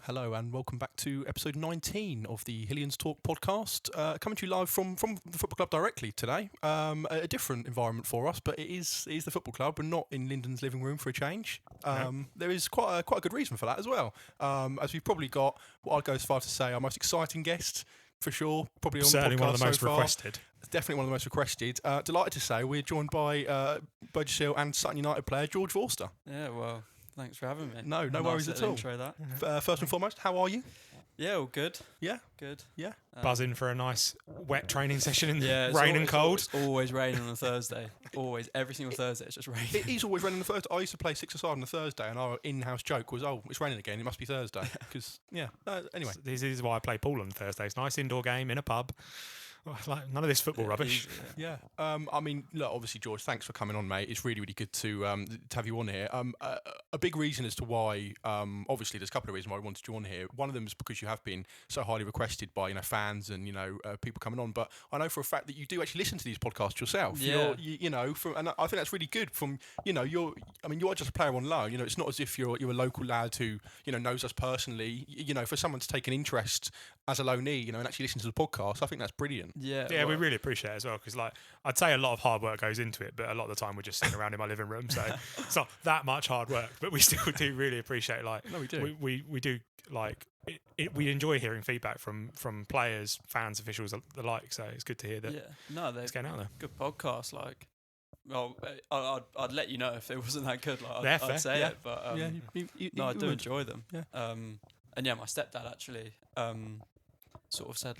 Hello and welcome back to episode 19 of the Hillians Talk podcast. Coming to you live from the football club directly today. A different environment for us, but it is the football club. We're not in Lynden's living room for a change. There is quite a good reason for that as well. As we've probably got what I'd go as far as to say our most exciting guest for sure. Probably on Certainly the podcast one of the most so far. requested. Definitely one of the most requested. Delighted to say we're joined by Burgess Hill and Sutton United player George Forster. Yeah, well, thanks for having me. No Nice worries at little all. Intro that. First and foremost, how are you? Yeah, all good. Yeah, Good. yeah. Buzzing for a nice wet training session in Yeah, rain and cold. It's always raining on a Thursday. Always, every single Thursday, it's just raining. It is always raining on the Thursday. I used to play six-a-side on a Thursday, and our in-house joke was, "Oh, it's raining again. It must be Thursday." Because anyway, This is why I play pool on Thursdays. Nice indoor game in a pub. Like none of this football rubbish. Easy, yeah. I mean, look, obviously, George, thanks for coming on, mate. It's really, really good to have you on here. A big reason as to why, obviously, there's a couple of reasons why we wanted you on here. One of them is because you have been so highly requested by fans and people coming on. But I know for a fact that you do actually listen to these podcasts yourself. Yeah. And I think that's really good. You're just a player on loan. It's not as if you're a local lad who knows us personally. For someone to take an interest as a loanee, and actually listen to the podcast, I think that's brilliant. Yeah, Yeah, we really appreciate it as well because, I'd say a lot of hard work goes into it, but a lot of the time we're just sitting around in my living room, so it's not that much hard work. But we still do really appreciate. No, we do. We do we enjoy hearing feedback from players, fans, officials, the like. So it's good to hear that. Yeah, no, they're It's getting out there. good podcast. Well, I'd let you know if it wasn't that good. Yeah, fair. I'd say Yeah. it, but No, I do enjoy them. Yeah. And yeah, my stepdad actually sort of said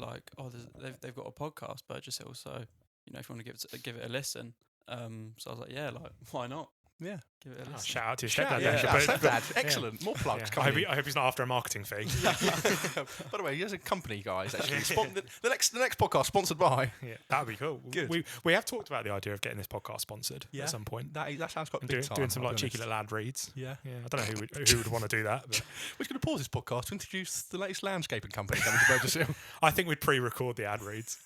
they've got a podcast, Burgess Hill, so if you want to give it a listen. So I was like, yeah, why not? Yeah. Give it a listen. Shout out to your Shout stepdad. out, there. yeah. But- Stepdad. Excellent. More plugs yeah. I coming. hope he's not after a marketing fee. By the way, he has a company, guys. Actually, the next podcast sponsored by. Yeah, that would be cool. Good. We have talked about the idea of getting this podcast sponsored Yeah. at some point. That sounds quite And big time. doing some I'll be cheeky honest. little ad reads. Yeah. Yeah, I don't know who would want to do that. But We're just going to pause this podcast to introduce the latest landscaping company coming to Burgess Hill. I think we'd pre-record the ad reads.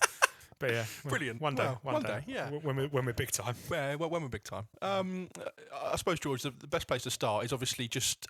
But yeah, Brilliant. One day, Well, one day, yeah. When we're big time. Well, when we're big time. I suppose, George, the best place to start is obviously just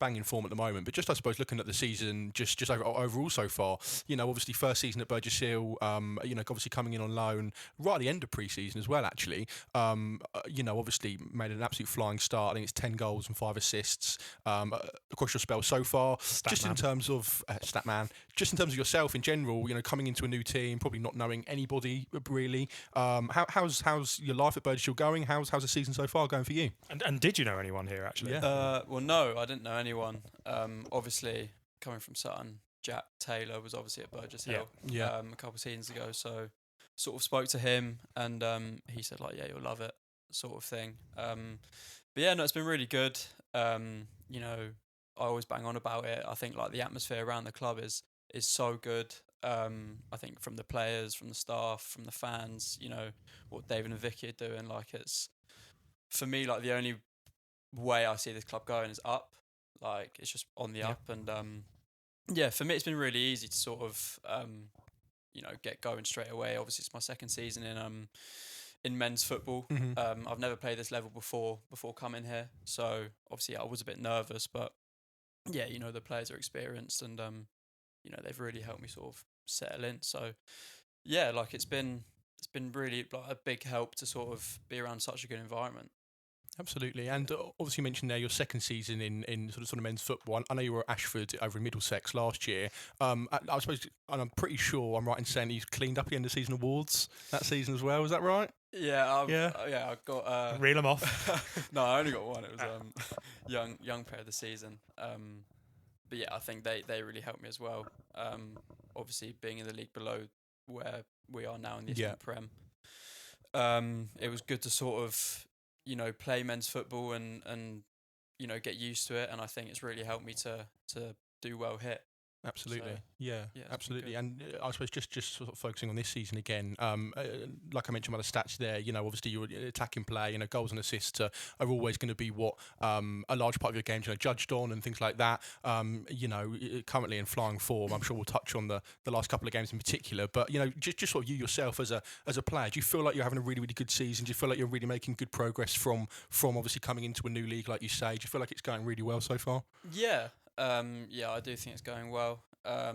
banging form at the moment. But just, I suppose, looking at the season just overall so far, obviously first season at Burgess Hill, obviously coming in on loan right at the end of pre-season as well, actually. Obviously made an absolute flying start. I think it's 10 goals and 5 assists across your spell so far. In terms of Statman, just in terms of yourself in general, coming into a new team, probably not knowing anybody really. How's your life at Burgess Hill going? How's the season so far going for you? And did you know anyone here actually? Yeah. Well, no, I didn't know anyone. Obviously, coming from Sutton, Jack Taylor was obviously at Burgess Hill Yeah. a couple of seasons ago. So sort of spoke to him, and he said yeah, you'll love it, sort of thing. But yeah, no, it's been really good. I always bang on about it. I think the atmosphere around the club is so good. I think from the players, from the staff, from the fans, what David and Vicky are doing, it's for me the only way I see this club going is up. It's just on the up, and for me it's been really easy to sort of get going straight away. Obviously it's my second season in men's football. Mm-hmm. I've never played this level before coming here, so obviously I was a bit nervous, but yeah, the players are experienced, and they've really helped me sort of settle in. So yeah, it's been really a big help to sort of be around such a good environment. Absolutely, and obviously you mentioned there your second season in sort of men's football. I know you were at Ashford over in Middlesex last year. I suppose, and I'm pretty sure I'm right in saying he's cleaned up the end of season awards that season as well. Is that right? Yeah, I got Reel them off. no, I only got one. It was young player of the season. But yeah, I think they really helped me as well. Obviously being in the league below where we are now in the Eastern Prem, it was good to sort of play men's football and get used to it, and I think it's really helped me to do well here. Absolutely, So, yeah, yeah, it's been absolutely. good. And I suppose just sort of focusing on this season again, like I mentioned by the stats there, obviously your attacking play, goals and assists are always going to be what a large part of your games, judged on and things like that. Currently in flying form, I'm sure we'll touch on the last couple of games in particular, but just sort of you yourself as a player, do you feel like you're having a really, really good season? Do you feel like you're really making good progress from obviously coming into a new league, like you say? Do you feel like it's going really well so far? Yeah, yeah, I do think it's going well. I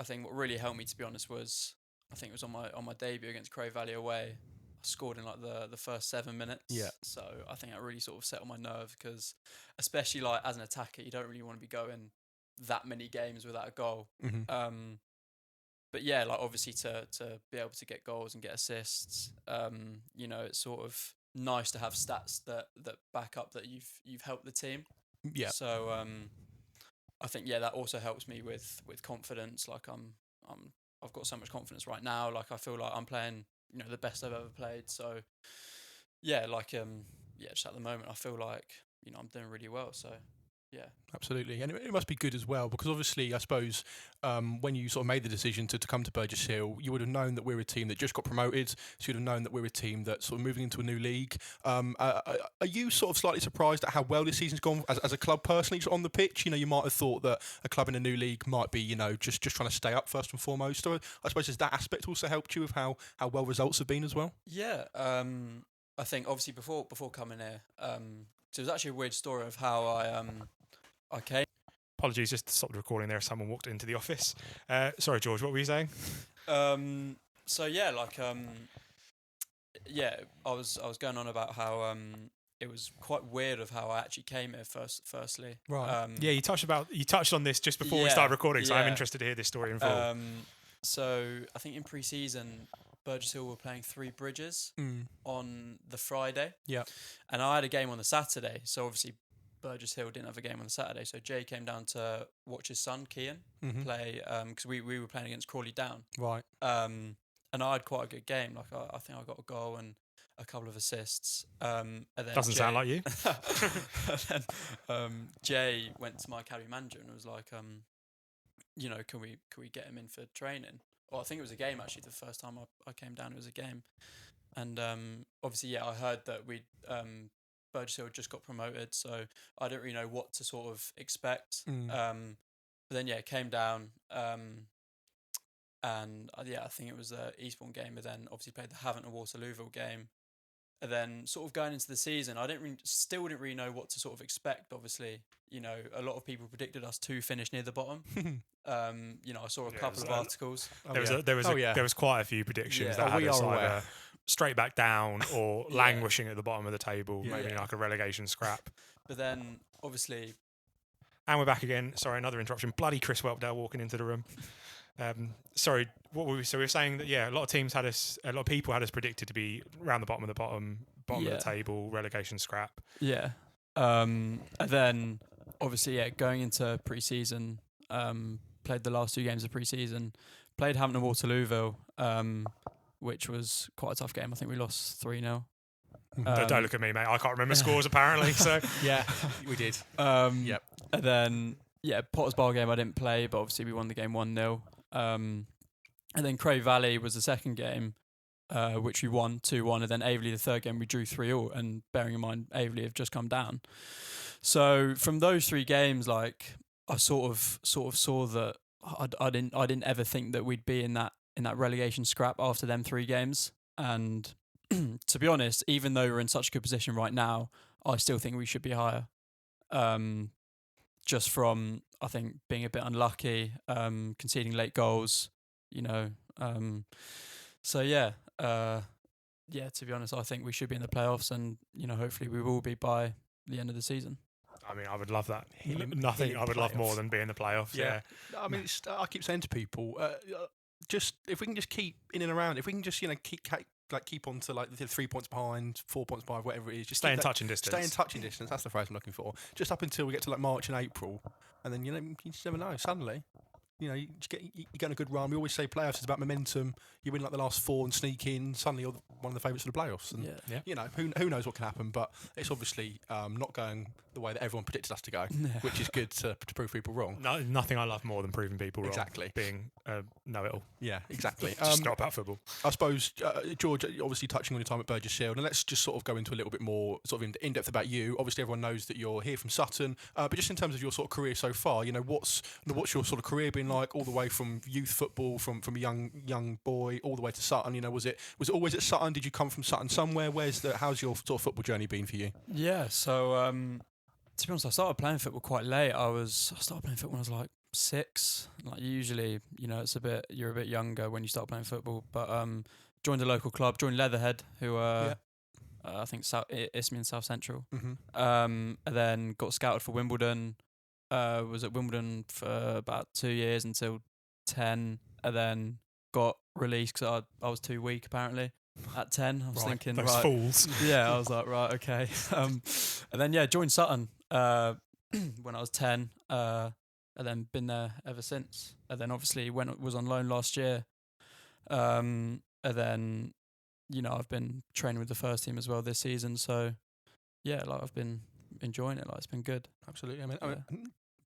think what really helped me, to be honest, was I think it was on my debut against Crow Valley away. I scored in like the first 7 minutes. Yeah. So I think that really sort of settled my nerve because, especially like as an attacker, you don't really want to be going that many games without a goal. Mm-hmm. But yeah, like obviously to be able to get goals and get assists, it's sort of nice to have stats that back up that you've helped the team. Yeah. So I think that also helps me with confidence. Like I've got so much confidence right now. Like I feel like I'm playing the best I've ever played. So yeah, just at the moment I feel like I'm doing really well. So yeah. Absolutely, and it must be good as well because obviously, I suppose when you sort of made the decision to come to Burgess Hill, you would have known that we're a team that just got promoted. So you'd have known that we're a team that's sort of moving into a new league. Are you sort of slightly surprised at how well this season's gone as a club personally on the pitch? You might have thought that a club in a new league might be just trying to stay up first and foremost. So I suppose has that aspect also helped you with how well results have been as well? Yeah, I think obviously before coming here, so it was actually a weird story of how I came. Apologies, just stopped the recording there. Someone walked into the office. Sorry, George, what were you saying? So yeah, I was going on about how it was quite weird of how I actually came here firstly. Right. Yeah, you touched on this just before we started recording, so I'm interested to hear this story in full. So I think in pre-season, Burgess Hill were playing Three Bridges on the Friday. Yeah. And I had a game on the Saturday, so obviously Burgess Hill didn't have a game on the Saturday, so Jay came down to watch his son Kian play because we were playing against Crawley Down. Right. And I had quite a good game. Like I think I got a goal and a couple of assists. And then Doesn't sound like you. and then Jay went to my academy manager and was like, can we get him in for training? Well, I think it was a game actually. The first time I came down, it was a game, and obviously, I heard that Burgess Hill just got promoted, so I didn't really know what to sort of expect. But then it came down, and I think it was the Eastbourne game, but then obviously played the Havant and Waterlooville game. And then sort of going into the season, I still didn't really know what to sort of expect. Obviously, a lot of people predicted us to finish near the bottom. I saw a couple of articles. There was quite a few predictions that had us either straight back down or languishing at the bottom of the table, maybe like a relegation scrap. But then, obviously... And we're back again. Sorry, another interruption. Bloody Chris Whelpdale walking into the room. Sorry, what were we? So we were saying that a lot of people had us predicted to be around the bottom of the table, relegation scrap. Yeah. And then obviously going into pre-season, played the last 2 games of pre-season, played Hampton and Waterlooville, which was quite a tough game. I think we lost 3-0. Don't look at me, mate. I can't remember scores apparently. So yeah, we did. Yep. And then Potter's Bar game I didn't play, but obviously we won the game 1-0. And then Crow Valley was the second game, which we won 2-1, and then Averley the third game we drew 3-3. And bearing in mind Averley have just come down, so from those 3 games, like I sort of saw that I didn't ever think that we'd be in that relegation scrap after them 3 games. And to be honest, even though we're in such a good position right now, I still think we should be higher. Just from, I think, being a bit unlucky, conceding late goals, to be honest, I think we should be in the playoffs, and hopefully we will be by the end of the season. I mean, I would love that. Nothing I would love more than being in the playoffs. Yeah. I mean, I keep saying to people, just if we can just keep in and around, if we can just keep on to the 3 points behind, 4 points behind, whatever it is, just stay in touching distance. Stay in touching distance. That's the phrase I'm looking for. Just up until we get to March and April, and then you just never know. Suddenly, you get a good run. We always say playoffs is about momentum. You win the last 4 and sneak in. Suddenly, you're one of the favourites for the playoffs. And who knows what can happen? But it's obviously not going the way that everyone predicted us to go, Yeah. which is good to prove people wrong. No, nothing I love more than proving people wrong. Exactly. Being a know-it-all. Yeah, exactly. Just not about football. I suppose, George, obviously touching on your time at Burgess Shield, and let's just sort of go into a little bit more sort of in depth about you. Obviously, everyone knows that you're here from Sutton, but just in terms of your sort of career so far, what's your sort of career been like all the way from youth football, from a young boy all the way to Sutton? Was it always at Sutton? Did you come from Sutton somewhere? How's your sort of football journey been for you? Yeah, so to be honest, I started playing football quite late. I started playing football when I was like 6. Like usually, you're a bit younger when you start playing football. But joined a local club, joined Leatherhead, who I think Isthmian and South Central. Mm-hmm. And then got scouted for Wimbledon. Was at Wimbledon for about 2 years until 10, and then got released because I was too weak apparently. At 10, I was thinking, those fools. Yeah, I was like, right, okay. And then joined Sutton when I was 10, and then been there ever since. And then obviously was on loan last year, and then I've been training with the first team as well this season. So yeah, like I've been enjoying it. Like it's been good. Absolutely. I mean,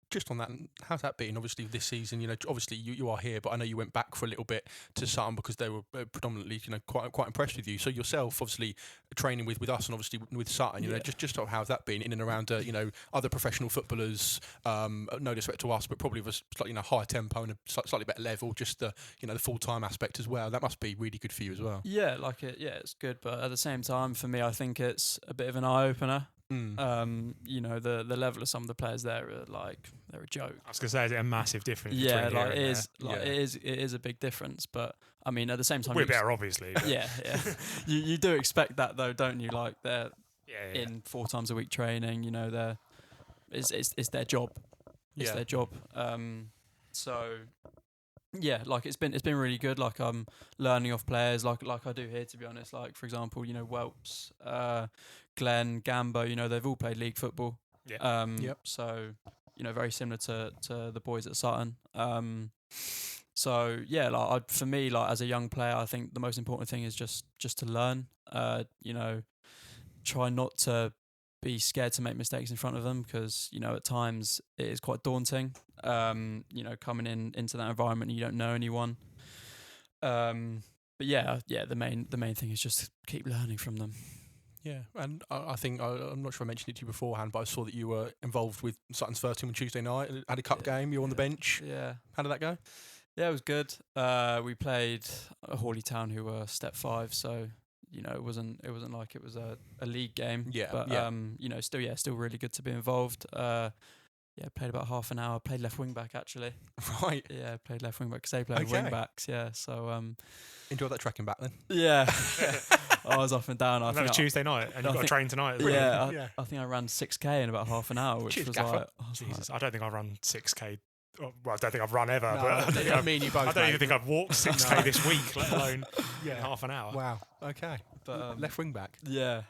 just on that, how's that been? Obviously, this season, obviously you are here, but I know you went back for a little bit to Sutton because they were predominantly, quite impressed with you. So yourself, obviously, training with us and obviously with Sutton, just sort of how's that been in and around, other professional footballers, no disrespect to us, but probably of a slightly higher tempo and a slightly better level, just the full time aspect as well. That must be really good for you as well. Yeah, it's good, but at the same time, for me, I think it's a bit of an eye opener. The level of some of the players there are like they're a joke. I was gonna say, is it a massive difference? Yeah, between like here it and is. there? Like it is a big difference. But I mean, at the same time, We're better, obviously. But yeah. You do expect that though, don't you? Like they're yeah. in 4 times a week training. It's their job. It's their job. So yeah, like it's been really good. Like I'm learning off players like I do here, to be honest. Like for example, Welps, Glenn, Gambo, they've all played league football. Yeah. Yep. So very similar to the boys at Sutton. So yeah, like for me, like as a young player, I think the most important thing is just to learn. Try not to be scared to make mistakes in front of them because at times it is quite daunting. Coming into that environment and you don't know anyone. But yeah, the main thing is just keep learning from them. Yeah, and I think I'm not sure I mentioned it to you beforehand, but I saw that you were involved with Sutton's first team on Tuesday night. Had a cup game. You were on the bench. Yeah. How did that go? Yeah, it was good. We played Hawley Town, who were Step 5, so it wasn't like it was a league game. Yeah, but yeah. still really good to be involved. Played about half an hour. Played left wing back actually. Right. Yeah, played left wing back because they played wing backs. Yeah, so enjoyed that tracking back then. yeah. I was up and down. That was Tuesday night, and you've got to train tonight as well. Yeah, I think I ran 6K in about half an hour, which Cheers, was Gaffer. Oh, Jesus, I don't think I've run 6K. Well, I don't think I've run ever. No, but I mean you both. I don't mate. even think I've walked 6K this week, let alone in half an hour. Wow. Okay. But left wing back. Yeah.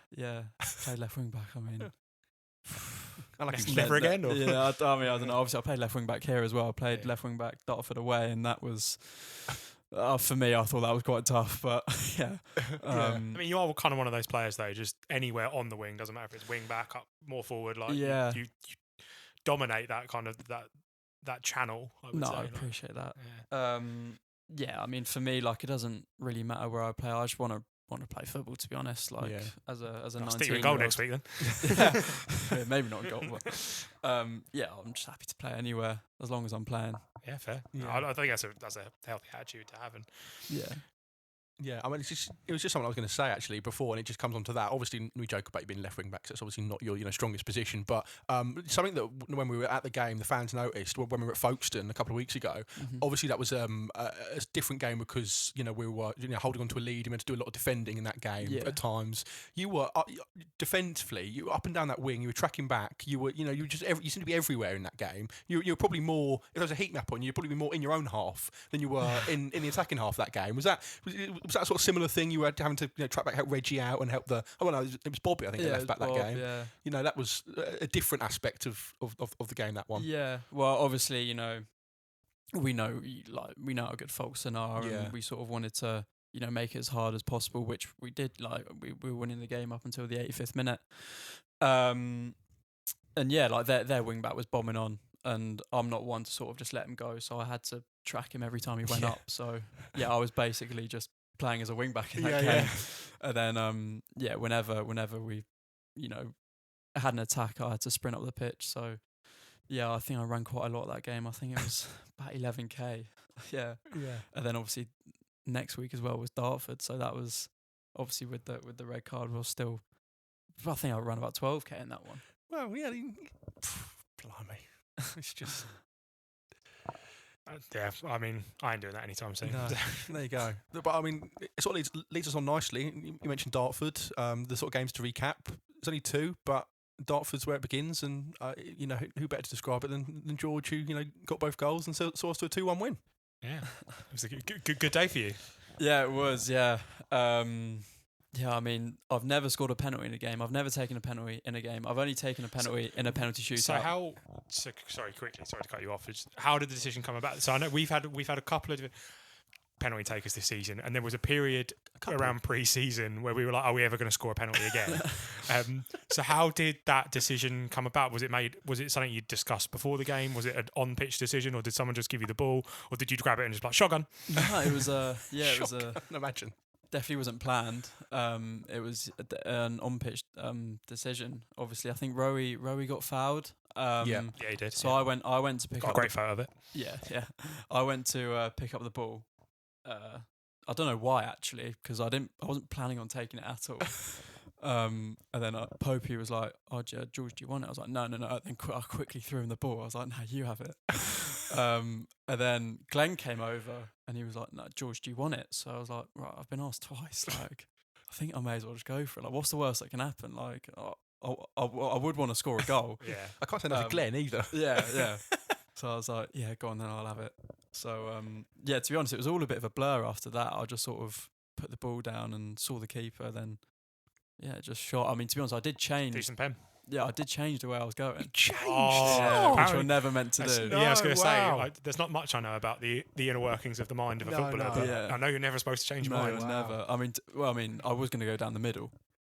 Played left wing back. I mean, I like his Never again. Or? Yeah, I don't know. Obviously, I played left wing back here as well. I played left wing back Dartford away, and that was for me. I thought that was quite tough, but yeah. I mean, you are kind of one of those players though. Just anywhere on the wing, doesn't matter if it's wing back, up, more forward. Like you dominate that kind of that channel. I would say. I appreciate that. Yeah. I mean, for me, like it doesn't really matter where I play. I just want to play football, to be honest. Like as a 19-year-old. Stick you in goal next week then. Yeah, maybe not goal, but I'm just happy to play anywhere as long as I'm playing. Yeah, fair. Yeah. I think that's a healthy attitude to have. And Yeah, I mean, it was just something I was going to say actually before, and it just comes on to that. Obviously, we joke about you being left wing back, so it's obviously not your strongest position. But something that when we were at the game, the fans noticed when we were at Folkestone a couple of weeks ago. Mm-hmm. Obviously, that was a different game because we were holding on to a lead. You had to do a lot of defending in that game at times. You were defensively, you were up and down that wing. You were tracking back. You were you seemed to be everywhere in that game. You were probably more, if there was a heat map on you, you'd probably be more in your own half than you were in the attacking half of that game. Was that sort of similar thing? You were having to track back, help Reggie out, and help the. Oh no, it was Bobby. I think that left back that game. Yeah. That was a different aspect of the game. That one. Yeah. Well, obviously, we know how good Folkestone are, and we sort of wanted to make it as hard as possible, which we did. Like we were winning the game up until the 85th minute. and yeah, like their wing back was bombing on, and I'm not one to sort of just let him go, so I had to track him every time he went up. So yeah, I was basically just playing as a wing back in that game. And then whenever we, had an attack, I had to sprint up the pitch. So yeah, I think I ran quite a lot that game. I think it was about 11k. Yeah. And then obviously next week as well was Dartford, so that was obviously with the red card. I think I ran about 12k in that one. Well, yeah, blimey, it's just. Yeah, I mean, I ain't doing that anytime soon. No, there you go. But I mean, it sort of leads us on nicely. You mentioned Dartford, the sort of games to recap. There's only 2, but Dartford's where it begins, and who better to describe it than George, who got both goals and saw us to a 2-1 win. Yeah, it was a good day for you. Yeah, it was. Yeah. Yeah, I mean, I've never scored a penalty in a game. I've never taken a penalty in a game. I've only taken a penalty in a penalty shootout. Sorry to cut you off. How did the decision come about? So I know we've had a couple of penalty takers this season, and there was a period around pre-season where we were like, "Are we ever going to score a penalty again?" So how did that decision come about? Was it something you discussed before the game? Was it an on-pitch decision, or did someone just give you the ball, or did you grab it and just like shotgun? No, it was it was imagine. Definitely wasn't planned. It was an on-pitch decision. Obviously, I think Rowie got fouled. Yeah, he did. So I went to pick got up a great photo of it. Yeah. I went to pick up the ball. I don't know why actually, because I wasn't planning on taking it at all. And then Popey was like, "Oh, George, do you want it?" I was like, "No." Then I quickly threw him the ball. I was like, "No, you have it." And then Glenn came over and he was like, "No, George, do you want it?" So I was like, "Right, I've been asked twice. Like, I think I may as well just go for it. Like, what's the worst that can happen? Like, I would want to score a goal." Yeah, I can't say no to Glenn either. Yeah. So I was like, "Yeah, go on then, I'll have it." So to be honest, it was all a bit of a blur after that. I just sort of put the ball down and saw the keeper, then just shot. I mean, to be honest, I did change. Decent pen. Yeah, I did change the way I was going. You changed? Which I never meant to do. Yeah, I was going to say, there's not much I know about the inner workings of the mind of a footballer, but I know you're never supposed to change your mind. Never. I mean, I was going to go down the middle,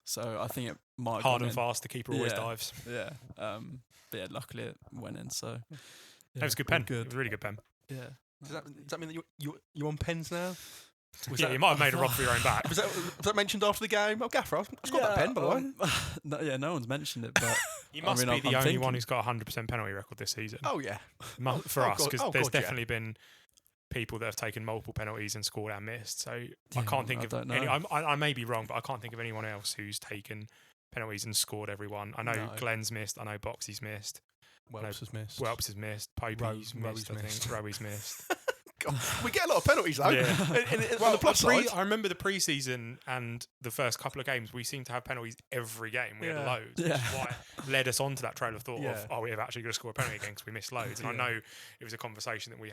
so I think it might have hard gone and fast. The keeper always dives. Yeah. But yeah, luckily it went in. So it was a good pen. It was a really good pen. Yeah. Does that mean that you're on pens now? You might have made a rod for your own back. Was that mentioned after the game? Oh, Gaffer, I've got that pen, by the way. No one's mentioned it, but you must be the only one who's got a 100% penalty record this season. Oh yeah, for us, because there's definitely been people that have taken multiple penalties and scored and missed. So I can't think of any. I may be wrong, but I can't think of anyone else who's taken penalties and scored every one. I know Glenn's missed. I know Boxy's missed. Welps has missed. Popey's missed. I think Rowie's missed. God, we get a lot of penalties though. Yeah. On the plus side. I remember the pre-season and the first couple of games, we seemed to have penalties every game. We had loads, which is why it led us onto that trail of thought of, we're actually going to score a penalty again because we missed loads. And I know it was a conversation that we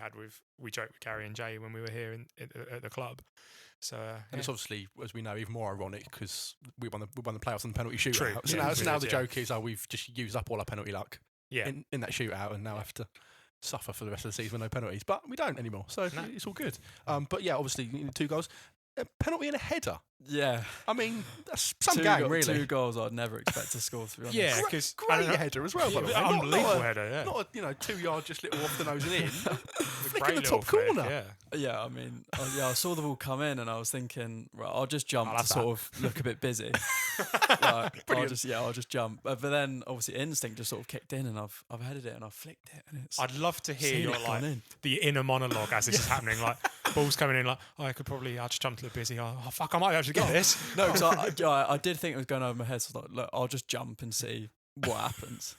joked with Gary and Jay when we were here at the club. So and it's obviously, as we know, even more ironic because we won the playoffs and the penalty shootout. True. So now the joke is, we've just used up all our penalty luck in that shootout and now have to suffer for the rest of the season with no penalties, but we don't anymore, so it's all good. But yeah, obviously 2 goals, a penalty and a header. Yeah, I mean that's some game, really. 2 goals I'd never expect to score. To be honest, yeah, because great header as well. By the way, unbelievable header. Yeah, not a 2 yard just little off the nose and in. Flick in the top corner. Yeah, I mean, I saw the ball come in and I was thinking, right, I'll just jump to sort of look a bit busy. I'll just jump. But then obviously instinct just sort of kicked in and I've headed it and I've flicked it and it's. I'd love to hear your the inner monologue as this is happening. Like balls coming in, like I just jumped a little busy. Oh fuck, I might actually get this. No, because I did think it was going over my head. So I was like, look, I'll just jump and see what happens.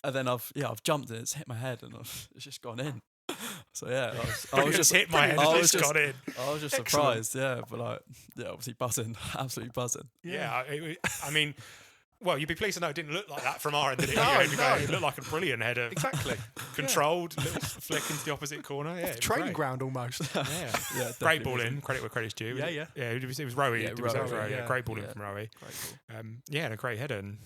And then I've jumped and it's hit my head and it's just gone in. So yeah, I was just hit my head. I was just surprised. Yeah, but obviously buzzing, absolutely buzzing. Yeah, I mean. Well, you'd be pleased to know it didn't look like that from our end, did it? No. It looked like a brilliant header. Exactly. Controlled, little flick into the opposite corner. Yeah, training ground almost. Yeah. Great ball in. Credit where credit's due. Yeah. It was Rowie. Yeah, Rowie. yeah. Great ball in from Rowie. Great ball. And a great header and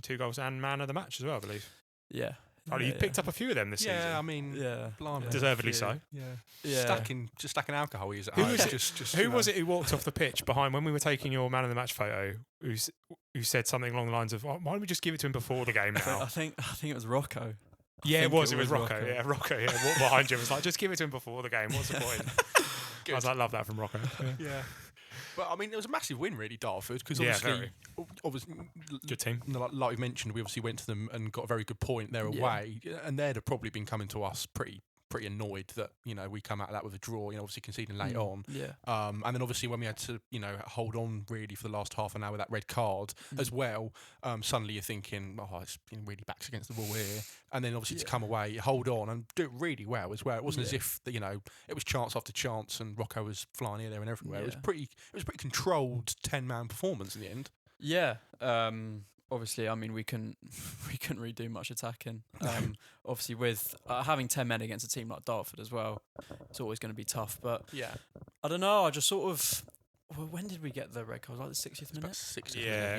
2 goals and man of the match as well, I believe. Yeah, Oh, you picked up a few of them this season. Yeah, I mean, blimey. Deservedly so. Yeah. Stacking alcohol is Who was it? Who was it who walked off the pitch behind when we were taking your man of the match photo? Who said something along the lines of, "Why don't we just give it to him before the game now?" I think it was Rocco. Yeah, it was Rocco. Yeah, Rocco. Yeah, walked behind you. Was like, just give it to him before the game. What's the point? I was like, love that from Rocco. Yeah. But I mean, it was a massive win, really, Dartford, because obviously, good team. Like we mentioned, we obviously went to them and got a very good point there away, and they'd have probably been coming to us pretty annoyed that we come out of that with a draw. Obviously conceding late on. Yeah. And then obviously when we had to hold on really for the last half an hour with that red card as well. Suddenly you're thinking, it's been really backs against the wall here, and then obviously to come away, hold on and do it really well as well. It wasn't as if it was chance after chance and Rocco was flying here, there, and everywhere. It was pretty controlled 10-man performance in the end. Yeah. Obviously, I mean, we couldn't really do much attacking. Obviously, with having 10 men against a team like Dartford as well, it's always going to be tough. But I don't know. I just sort of. Well, when did we get the red card? Like the 60th minute. 60th Yeah,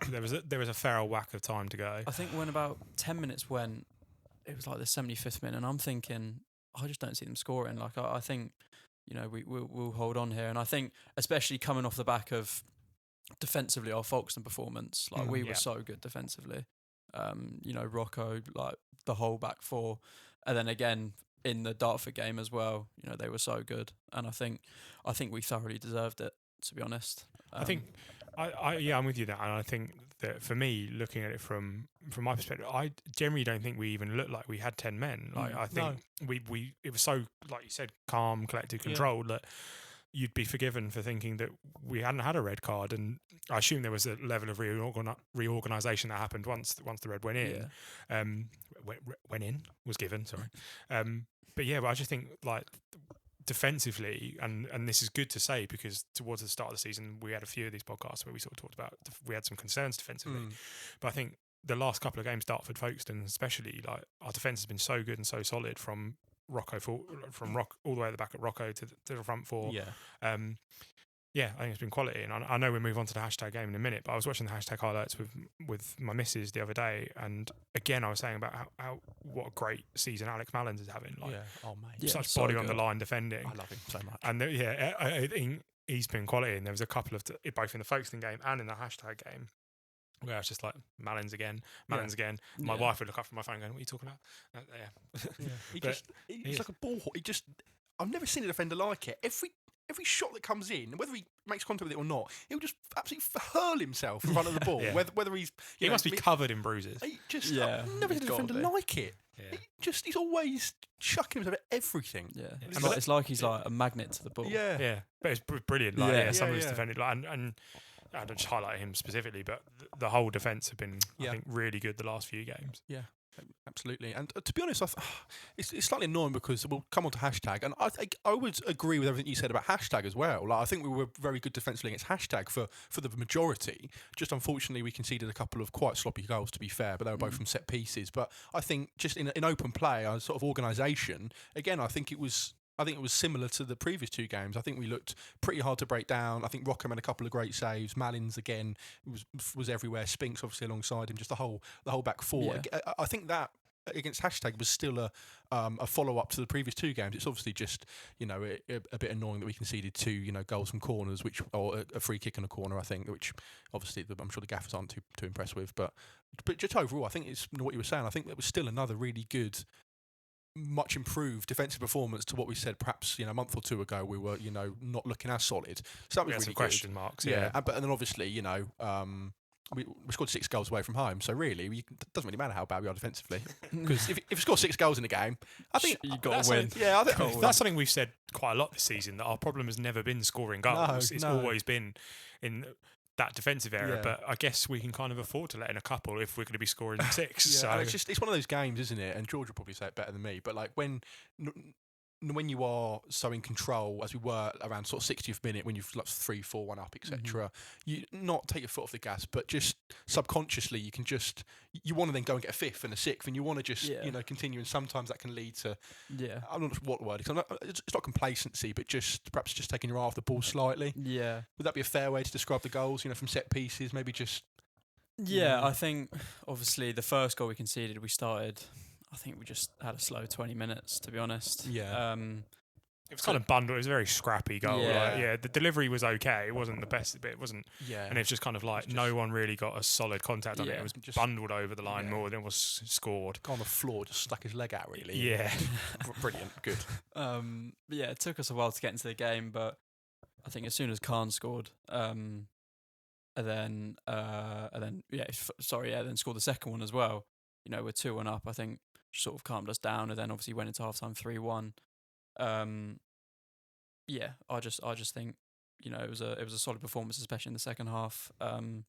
minute, there was a fair old whack of time to go. I think when about 10 minutes went, it was like the 75th minute, and I'm thinking, I just don't see them scoring. Like I think, we'll hold on here, and I think especially coming off the back of defensively our Folkestone performance, like we were so good defensively. Rocco, like the whole back four, and then again in the Dartford game as well, they were so good, and I think we thoroughly deserved it, to be honest. I think I'm with you there, and I think that for me, looking at it from my perspective, I generally don't think we even looked like we had 10 men. Like I think we it was so, like you said, calm, collected, controlled that you'd be forgiven for thinking that we hadn't had a red card, and I assume there was a level of reorganisation that happened once the red went in. Went in was given. Sorry, but I just think like defensively, and this is good to say because towards the start of the season we had a few of these podcasts where we sort of talked about we had some concerns defensively, but I think the last couple of games, Dartford, Folkestone especially, like our defence has been so good and so solid from Rocco all the way at the back at Rocco to the front four. I think it's been quality, and I know we'll move on to the hashtag game in a minute, but I was watching the hashtag highlights with my missus the other day, and again I was saying about how what a great season Alex Mallins is having. Like, such body on the line defending. I love him so much. And I think he's been quality, and there was a couple of both in the Folkestone game and in the hashtag game where I was just like, Mallins again. My wife would look up from my phone going, what are you talking about? He's like a ball. I've never seen a defender like it. Every shot that comes in, whether he makes contact with it or not, he'll just absolutely hurl himself in front of the ball. Whether he's... He must be covered in bruises. I've never seen a defender like it. Yeah. He's always chucking himself at everything. Yeah. It's like he's like a magnet to the ball. Yeah. But it's brilliant. Like, some of his defending... and I don't just highlight him specifically, but the whole defence have been, I think, really good the last few games. Yeah, absolutely. And to be honest, it's slightly annoying because we'll come on to hashtag, and I would agree with everything you said about hashtag as well. Like I think we were very good defensively against hashtag for the majority. Just unfortunately, we conceded a couple of quite sloppy goals, to be fair, but they were both from set pieces. But I think just in open play, sort of organisation, again, I think it was similar to the previous two games. I think we looked pretty hard to break down. I think Rockham had a couple of great saves. Mallins again was everywhere. Spinks obviously alongside him. Just the whole back four. Yeah. I think that against hashtag was still a follow up to the previous two games. It's obviously just a bit annoying that we conceded two goals from corners, or a free kick in a corner. I think which obviously I'm sure the gaffers aren't too impressed with. But just overall, I think it's what you were saying. I think it was still another really good, much improved defensive performance to what we said perhaps a month or two ago. We were not looking as solid, so that was really some good. Question marks, but then obviously we scored 6 goals away from home, so really it doesn't really matter how bad we are defensively, because if you score 6 goals in a game, I think you've got to win. I think that's something we've said quite a lot this season, that our problem has never been scoring goals. It's always been in that defensive area, but I guess we can kind of afford to let in a couple if we're going to be scoring 6. So it's one of those games, isn't it? And George will probably say it better than me, but like when you are so in control as we were around sort of 60th minute, when you've like 3-4-1 up, etc., you not take your foot off the gas, but just subconsciously you want to then go and get a 5th and a 6th, and you want to just continue, and sometimes that can lead to I'm not sure what the word is. It's not complacency, but perhaps just taking your eye off the ball slightly. Yeah, would that be a fair way to describe the goals? From set pieces, maybe just. Yeah, I think obviously the first goal we conceded, we started. I think we just had a slow 20 minutes, to be honest. Yeah. It was kind of bundled. It was a very scrappy goal. Yeah. Yeah, the delivery was okay. It wasn't the best, but it wasn't. Yeah. And it's just kind of like no one really got a solid contact on it. Yeah. It was Just- bundled over the line yeah. more than it was scored. on the floor, just stuck his leg out, really. Yeah. Brilliant. Good. But yeah, it took us a while to get into the game, but I think as soon as Khan scored, and then then scored the second one as well. You know, we're 2-1 up. I think sort of calmed us down, and then obviously went into halftime 3-1. Yeah, I just think, you know, it was a solid performance, especially in the second half. And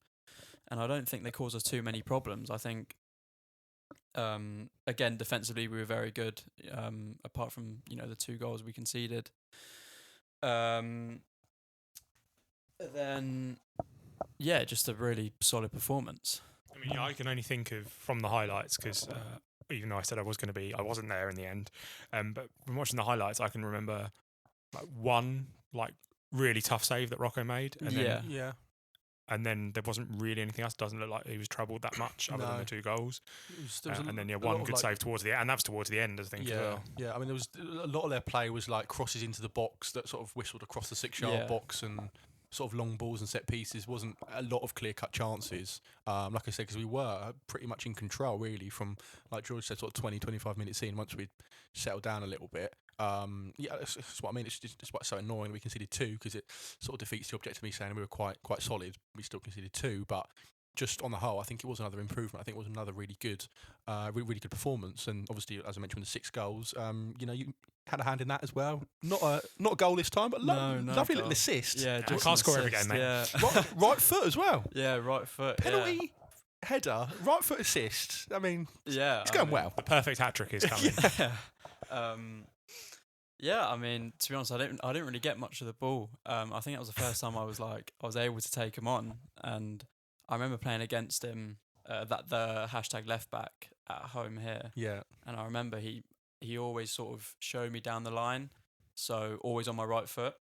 I don't think they caused us too many problems. I think, again, defensively we were very good. Apart from, you know, the 2 goals we conceded. Then, yeah, just a really solid performance. I mean, I can only think of from the highlights because even though I said I wasn't there in the end. But from watching the highlights, I can remember one really tough save that Rocco made, and then Yeah. and then there wasn't really anything else. It doesn't look like he was troubled that much other than No. the 2 goals. There was And then a one lot of, good save towards the end, and that was towards the end, I think, as well. Yeah, I mean, there was a lot of their play was like crosses into the box that sort of whistled across the 6-yard Yeah. box and sort of long balls and set pieces. Wasn't a lot of clear cut chances. Like I said, because we were pretty much in control really from, like George said, sort of 20-25 minutes in. Once we'd settled down a little bit. Yeah, that's what I mean. It's why it's so annoying we conceded 2 because it sort of defeats the object of me saying we were quite solid. We still conceded 2, but just on the whole, I think it was another improvement. I think it was another really good good performance. And obviously, as I mentioned, with the 6 goals, you know, you had a hand in that as well. Not a goal this time, but No lovely little goal. assist. Yeah, You just can't an score every assist, game, mate. Yeah, Right foot as well. yeah, right foot. Penalty, header, right foot assist. I mean, Yeah, it's going well. The perfect hat trick is coming. Yeah. Yeah, I mean, to be honest, I didn't really get much of the ball. I think that was the first time I was able to take him on, and I remember playing against him that the hashtag left back at home here, Yeah. and I remember he always sort of showed me down the line, so always on my right foot.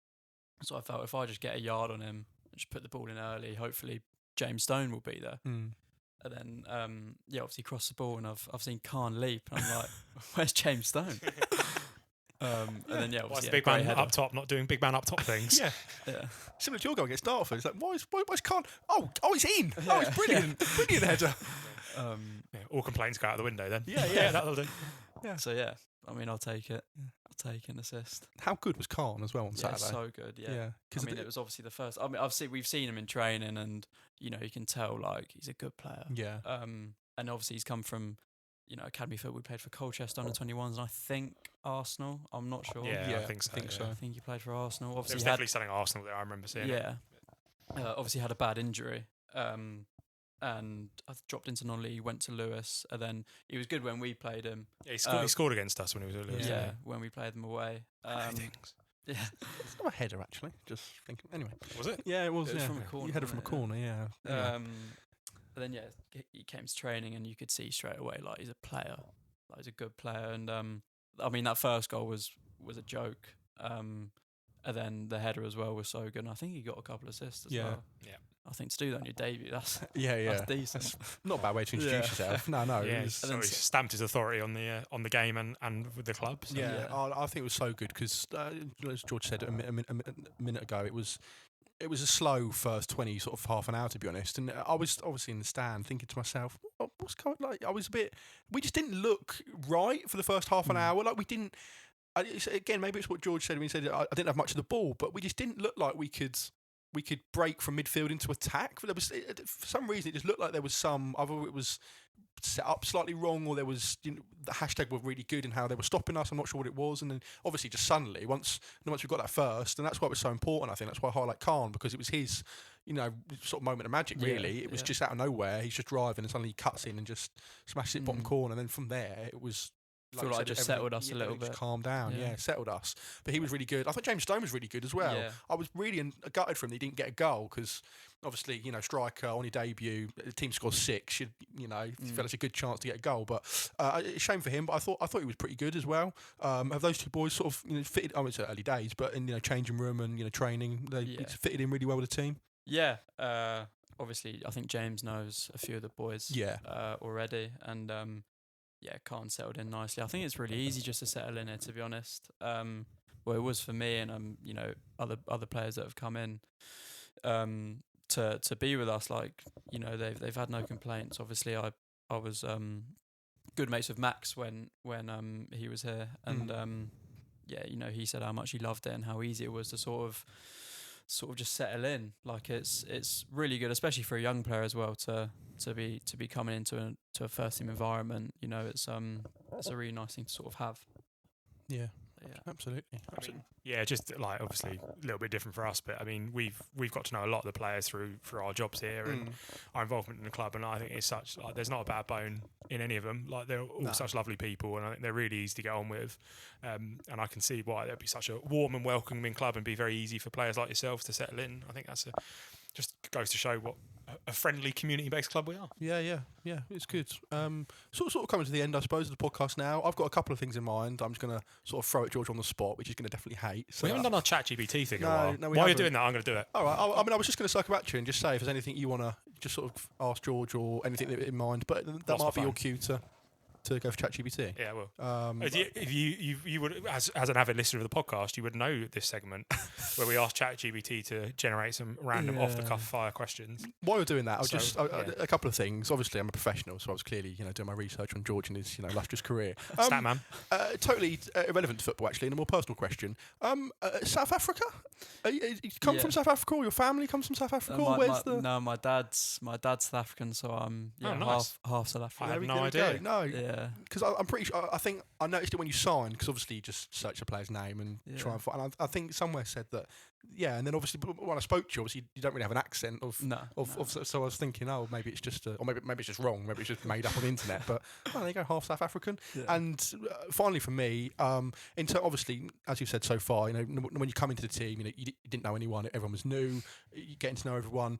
So I felt if I just get a yard on him, just put the ball in early, hopefully James Stone will be there. Mm. And then, obviously cross the ball, and I've seen Khan leap, and I'm like, where's James Stone? And then, Why is obviously, the big great man header. up top not doing big man up top things? Yeah. Yeah. Similar to your goal against Dartford. It's like, why's Khan? Oh, it's in. Oh, it's brilliant. Brilliant header. Yeah, all complaints go out the window then. Yeah. That'll do. So, yeah, I mean, I'll take it. I'll take an assist. How good was Khan as well on Yeah, Saturday? so good, yeah. Yeah. I mean, it was obviously the first. I mean, we've seen him in training, and, you know, you can tell, like, he's a good player. Yeah. And obviously he's come from, you know, academy football. We played for Colchester under 21s, and I think Arsenal. I'm not sure. Yeah, I Yeah, think so. I think yeah. so. I think he played for Arsenal. There Obviously, was he had, definitely something Arsenal there. I remember seeing it. yeah. Obviously had a bad injury. And I dropped into non-league, went to Lewis, and then he was good when we played him. Yeah, he scored against us when he was at Lewis. Yeah, when we played them away. Things. Yeah, It's not a header, actually. Just thinking. Anyway. Was it? Yeah, it was. It was yeah. from a corner, You had it from a wasn't corner, yeah. Yeah. But then he came to training, and you could see straight away like he's a player, like he's a good player. And I mean that first goal was a joke. And then the header as well was so good. And I think he got a couple assists as Yeah. well. Yeah. I think to do that on your debut, that's Yeah. that's decent. Not a bad way to introduce Yeah. yourself. No. Yeah, It was, so he stamped his authority on the game and with the club. So. yeah, Yeah. I think it was so good because, as George said a minute ago, it was a slow first 20, sort of half an hour, to be honest. And I was obviously in the stand thinking to myself, what's going on? Like, we just didn't look right for the first half an hour. Like, we didn't, again, maybe it's what George said when he said I didn't have much of the ball, but we just didn't look like we could break from midfield into attack. There was, for some reason, it just looked like there was some, either it was set up slightly wrong, or there was, you know, the hashtag were really good in how they were stopping us. I'm not sure what it was. And then obviously just suddenly, once we got that first, and that's why it was so important, I think. That's why I highlight Khan, because it was his, you know, sort of moment of magic, really. Yeah, It was yeah. just out of nowhere. He's just driving and suddenly he cuts in and just smashes it bottom corner. And then from there, it was, I feel like it just settled us a little just bit. calmed down, Yeah. settled us. But he was really good. I thought James Stone was really good as well. Yeah. I was really gutted for him that he didn't get a goal because obviously, you know, striker on your debut, the team scores 6. You know, felt it's a good chance to get a goal. But it's a shame for him. But I thought he was pretty good as well. Have those two boys sort of, you know, fitted? I mean, it's early days, but in, you know, changing room and, you know, training, they fitted in really well with the team. Yeah. Obviously, I think James knows a few of the boys. Yeah. Already, and Khan settled in nicely. I think it's really easy just to settle in here, to be honest. Well, it was for me, and other players that have come in to be with us. Like, they've had no complaints. Obviously, I was good mates with Max when he was here, and he said how much he loved it and how easy it was to sort of just settle in. Like, it's really good, especially for a young player as well, to be coming into a first team environment. It's a really nice thing to sort of have. Yeah. Yeah. Absolutely. Just like obviously a little bit different for us, but I mean we've got to know a lot of the players through our jobs here and our involvement in the club, and I think it's such like there's not a bad bone in any of them. Like, they're all such lovely people, and I think they're really easy to get on with, and I can see why there'd be such a warm and welcoming club and be very easy for players like yourselves to settle in. I think that's just goes to show what a friendly community-based club we are. Yeah, it's good. Sort of coming to the end, I suppose, of the podcast now. I've got a couple of things in mind. I'm just going to sort of throw at George on the spot, which he's going to definitely hate. So We haven't done our ChatGPT thing in a while. No, While you're doing that, I'm going to do it. All right. I was just going to circle back to you and just say if there's anything you want to just sort of ask George or anything in mind, but that Lost might be my your phone. cue to go for ChatGPT. Yeah, well, if you would, as an avid listener of the podcast, you would know this segment where we ask ChatGPT to generate some random off-the-cuff fire questions. While you're doing that, So, a couple of things. Obviously, I'm a professional, so I was clearly doing my research on George and his illustrious career. Statman. Totally irrelevant to football, actually, and a more personal question. South Africa? You come from South Africa, or your family comes from South Africa? No, my dad's South African, so I'm nice. half South African. I have no idea. No, Yeah. because I'm pretty sure. I think I noticed it when you signed, because obviously you just search the player's name and try and find. And I think somewhere said that. Yeah, and then obviously when I spoke to you, obviously you don't really have an accent of. No. So I was thinking, maybe it's just, or maybe it's just wrong. Maybe it's just made up on the internet. But there you go, half South African. Yeah. And finally, for me, obviously, as you've said so far, when you come into the team, you didn't know anyone. Everyone was new. You're getting to know everyone.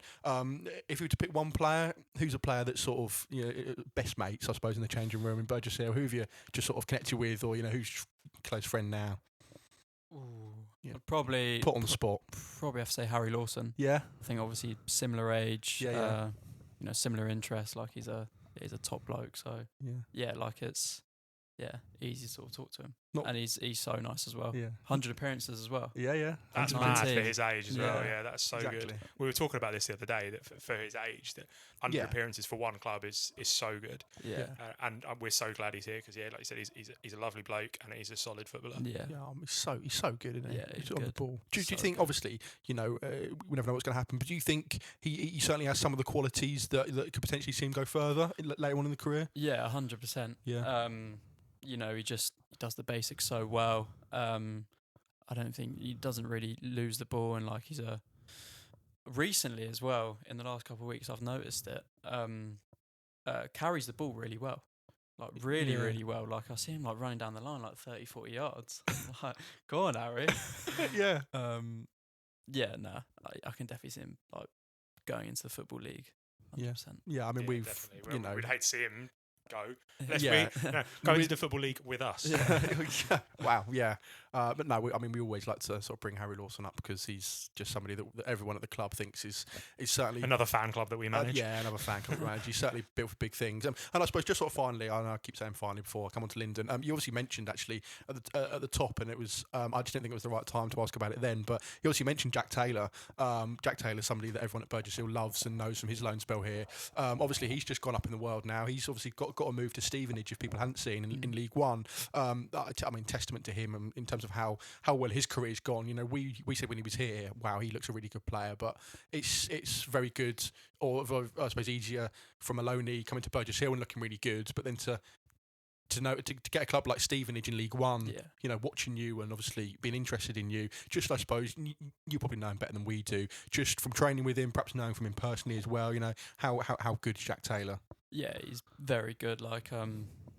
If you were to pick one player, who's a player that's sort of best mates, I suppose, in the changing room in Burgess Hill? Who have you just sort of connected with, or who's your close friend now? Ooh, Yeah. I'd probably Put on the spot. Probably have to say Harry Lawson. Yeah. I think obviously similar age. Yeah. Similar interests. Like, he's a top bloke. So Yeah. like it's easy to sort of talk to him. Not- And he's so nice as well. Yeah. 100 appearances as well. Yeah. That's 119. mad for his age as well. Yeah. Yeah, that's so Exactly. good. We were talking about this the other day, that for his age, that 100 Yeah. appearances for one club is so good. Yeah. And we're so glad he's here because, like you said, he's a lovely bloke and he's a solid footballer. Yeah. Yeah, he's so good, isn't he? Yeah, he's on the good. ball. Do you So think, good. obviously, we never know what's going to happen, but do you think he certainly has some of the qualities that could potentially see him go further later on in the career? Yeah, 100%. Yeah. He just does the basics so well. I don't think he doesn't really lose the ball, and like recently as well, in the last couple of weeks, I've noticed it. Carries the ball really well. Like, really, Yeah. really well. Like, I see him like running down the line like 30, 40 yards. Like, go on, Harry. Yeah. I can definitely see him like going into the football league. 100%. Yeah, I mean, we've, definitely. We'd hate to see him go. Yeah. Go into the football league with us. Yeah. Wow, yeah. But no, we always like to sort of bring Harry Lawson up because he's just somebody that everyone at the club thinks is certainly Another fan club that we manage. another fan club manager. He's certainly built for big things. And I suppose just sort of finally, I keep saying finally before I come on to Lynden. You obviously mentioned actually at the top, and it was I just didn't think it was the right time to ask about it then. But you obviously mentioned Jack Taylor. Jack Taylor's somebody that everyone at Burgess Hill loves and knows from his loan spell here. Obviously, he's just gone up in the world now. He's obviously got a move to Stevenage if people hadn't seen in League One. I mean, testament to him in terms of how well his career's gone. We said when he was here, wow, he looks a really good player, but it's very good, or I suppose easier from a loanee coming to Burgess Hill and looking really good, but then to get a club like Stevenage in League One, watching you and obviously being interested in you, just I suppose you probably know him better than we do, just from training with him, perhaps knowing from him personally as well. How good is Jack Taylor? Yeah, he's very good. Like,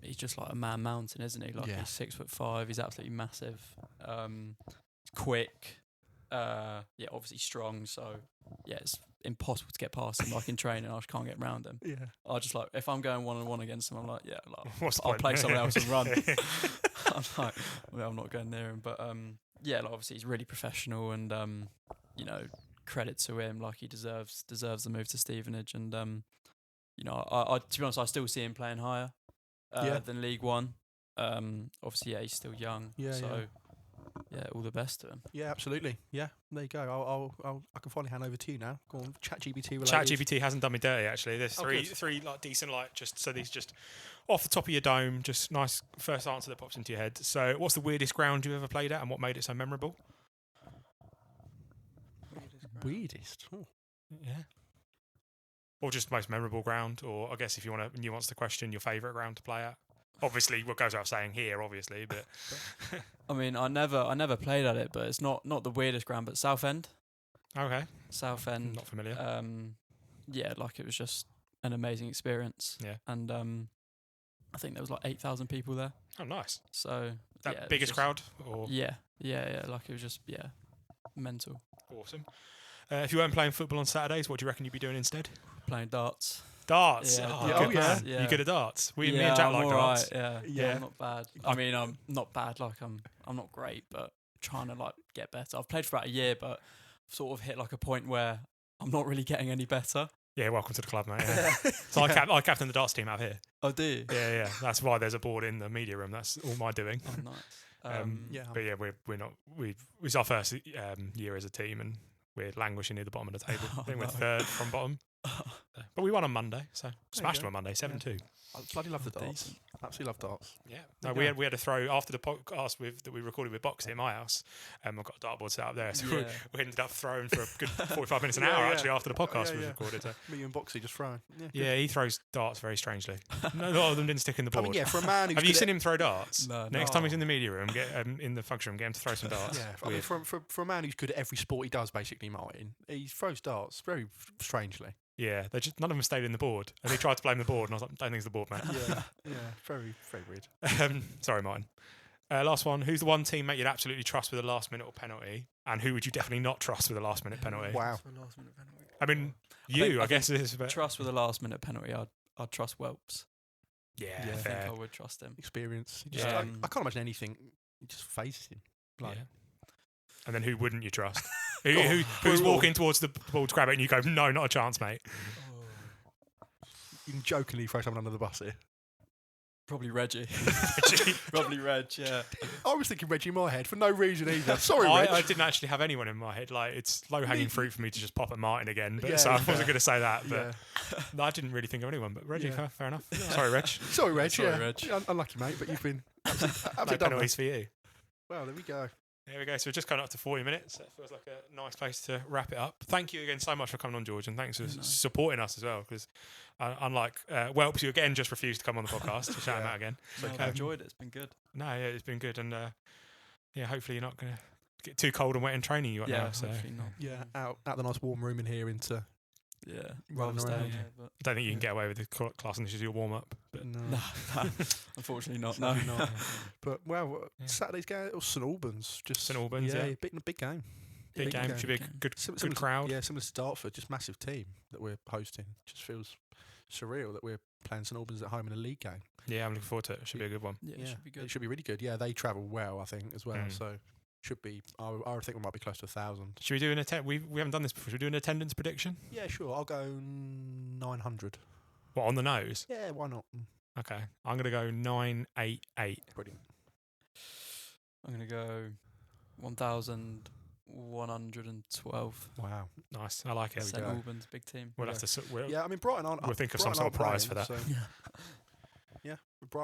he's just like a man mountain, isn't he? Like, Yeah. he's 6'5". He's absolutely massive. Quick. Obviously strong. So yeah, it's impossible to get past him. Like, in training, I just can't get around him. Yeah. I just like, if I'm going 1-on-1 against him, I'm like, What's the I'll point? play someone else and run. I'm like, well, I'm not going near him. But obviously he's really professional, and credit to him. Like, he deserves the move to Stevenage, and I to be honest, I still see him playing higher. Yeah. than League One. Obviously, yeah, he's still young. Yeah, So, yeah, all the best to him. Yeah, absolutely. Yeah, there you go. I can finally hand over to you now. Go on, ChatGPT related. ChatGPT hasn't done me dirty actually. There's good. three like decent like just so these just off the top of your dome, just nice first answer that pops into your head. So, what's the weirdest ground you ever played at, and what made it so memorable? Weirdest. Oh. Yeah. Or just most memorable ground, or I guess if you want to nuance the question, your favourite ground to play at. Obviously, what goes without saying here, obviously, but I mean, I never played at it, but it's not the weirdest ground, but Southend. okay, Southend. not familiar. Yeah, like it was just an amazing experience. Yeah. And I think there was like 8,000 people there. Oh, nice. So That yeah, it was biggest just- crowd, or Yeah. Like it was just mental. awesome. If you weren't playing football on Saturdays, what do you reckon you'd be doing instead? Playing darts. Darts. Yeah, oh, yeah. good Oh, yeah. man. Yeah. You good at darts? Me and Yeah, Jack I'm like alright, darts. Yeah, Yeah. I'm not bad. I mean, I'm not bad. Like I'm not great, but trying to like get better. I've played for about a year, but sort of hit like a point where I'm not really getting any better. Yeah, welcome to the club, mate. Yeah. So I captain the darts team out here. Oh, do you? Yeah. That's why there's a board in the media room. That's all my doing. Oh, nice. Yeah. But yeah, we're not. It was our first year as a team, and we're languishing near the bottom of the table. I think we're no. third from bottom. But we won on Monday, so smashed go. them on Monday, 7-2. I bloody love the darts. Decent. Absolutely love darts. Yeah. There No, you we had a throw after the podcast that we recorded with Boxy at my house. I've got a dartboard set up there, so Yeah. we ended up throwing for a good 45 minutes an Yeah, hour yeah. actually after the podcast Yeah, was yeah. recorded. So. Me and Boxy just throwing. Yeah. good. Yeah, he throws darts very strangely. No, a lot of them didn't stick in the I board. mean, yeah, for a man who's Have you good seen him throw darts? No, Next no. time he's in the media room, get in the function room, get him to throw some darts. Yeah, I mean, Weird. for a man who's good at every sport he does, basically, Martin, he throws darts very strangely. Yeah, they just none of them stayed in the board, and they tried to blame the board, and I was like, "Don't think it's the board, mate." Yeah, very, very weird. Sorry, Martin. Last one. Who's the one teammate you'd absolutely trust with a last-minute or penalty, and who would you definitely not trust with a last-minute penalty? Wow. I mean, I I guess it is. But Trust with a last minute penalty. I'd trust Welps. yeah, Yeah. I think fair. I would trust him. Experience. Just, Yeah. I can't imagine anything. It just phases him. Like, Yeah. And then who wouldn't you trust? Oh, Who's well, walking towards the ball to grab it, and you go, "No, not a chance, mate." you can jokingly throw someone under the bus here. Probably Reggie. Probably Reg. Yeah. I was thinking Reggie in my head for no reason either. Sorry, Reg. I didn't actually have anyone in my head. Like it's low-hanging fruit for me to just pop at Martin again. But, Yeah, so I fair. wasn't going to say that. But Yeah. no, I didn't really think of anyone. But Reggie, Yeah. fair enough. Sorry, Reg. Sorry, Reg. Sorry, yeah. Reg. Unlucky, mate, but you've been No absolutely done. penalties for you. Well, there we go. There we go. So we're just coming up to 40 minutes. That feels like a nice place to wrap it up. Thank you again so much for coming on, George, and thanks for supporting us as well. Because unlike Welps, you again just refused to come on the podcast. To shout him out again. No, I've enjoyed it. It's been good. No, yeah, it's been good, and yeah, hopefully you're not going to get too cold and wet in training you got Yeah, now. So I hopefully not. Yeah, out the nice warm room in here into. Yeah. Running Rather stay around. in here, but don't think you can get away with the class and this is your warm up. But No. no, unfortunately not. No. Sadly not. But well, Yeah. Saturday's game or St Albans, just St Albans, yeah. big game. big game should be a good Similar to- crowd. Yeah, similar to Dartford, just massive team that we're hosting. Just feels surreal that we're playing St Albans at home in a league game. Yeah, I'm looking forward to it. It should be a good one. Yeah, it should be good. It should be really good. Yeah, they travel well, I think, as well. Mm. So should be. I think we might be close to 1,000. Should we do an we haven't done this before. Should we do an attendance prediction? Yeah, sure. I'll go 900. What, on the nose? Yeah, why not? Okay. I'm going to go 988. Brilliant. I'm gonna go 1,112. Wow. Nice. I like it. St go. Albans, big team. We'll have to. Yeah, I mean Brighton aren't. We'll think of some Brighton sort of aren't prize for playing, that. So, Yeah. yeah,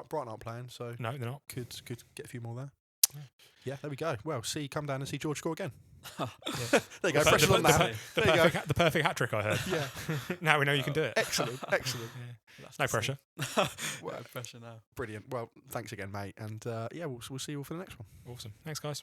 Brighton aren't playing, so No, they're not. could get a few more there. Yeah. Yeah, there we go. Well, come down and see George score again. Yeah. There you go. The- Pressure the- on the- that. The There you go. perfect hat trick I heard. Yeah. Now we know you can do it. Excellent. Excellent. No pressure. Well, No pressure now. brilliant. Well, thanks again, mate. And yeah, we'll see you all for the next one. Awesome. Thanks, guys.